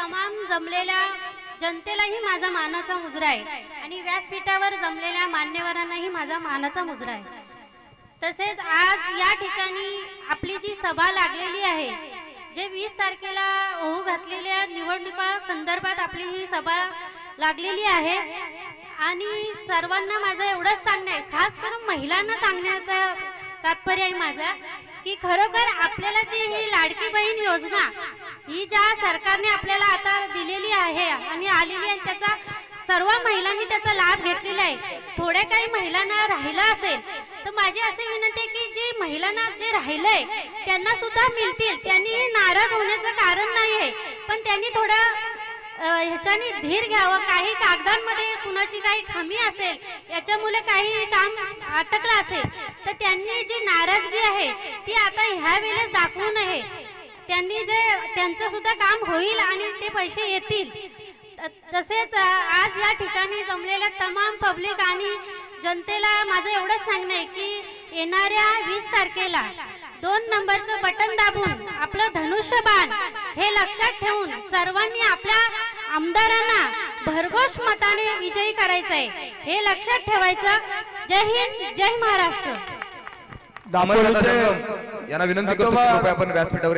तमाम जमलेल्या जनतेलाही माझा मानाचा मुजरा आहे आणि व्यासपीठावर जमलेल्या मान्यवरांनाही माझा मानाचा मुजरा आहे। तसेच आज या ठिकाणी आपली जी सभा लागलेली आहे, जे 20 तारखेला होऊ घातलेल्या निवडणुका संदर्भात आपली ही सभा लागलेली आहे आणि सर्वांना माझं एवढंच सांगणं आहे, खास करून महिलांना सांगण्याचं तात्पर्य आहे माझा की खरोखर आपल्याला जी ही लाडकी बहीण योजना ही ज्या सरकारने आपल्याला आता दिलेली आहे आणि आलेली आहे, त्याचा सर्व महिलांनी त्याचा लाभ घेतलेला आहे। थोड्या काही महिलांना राहिला असेल तर माझी अशी विनंती आहे की जी महिलांना जे राहिलंय त्यांना सुद्धा मिळतील, त्यांनी नाराज होण्याचं कारण नाही आहे, पण त्यांनी थोडा ह्याच्याने धीर घ्यावं। काही कागदांमध्ये कुणाची काही खामी असेल, याच्यामुळे काही काम अटकलं असेल तर त्यांनी जी नाराजगी आहे ती आता ह्या वेळेस दाखवू नये। त्यांनी जे त्यांचं सुद्धा काम होईल आणि ते पैसे येतील। तसेच आज या ठिकाणी जमलेल्या तमाम पब्लिक आणि जनतेला माझं एवढंच सांगणं आहे की येणाऱ्या 20 तारखेला 2 नंबरचं बटन दाबून आपलं धनुष्यबाण हे लक्षात ठेवून सर्वांनी आपल्या आमदारांना भरघोस मताने विजयी करायचं आहे, हे लक्षात ठेवायचं। जय हिंद, जय महाराष्ट्र। यांना विनंती करतो आपण व्यासपीठावर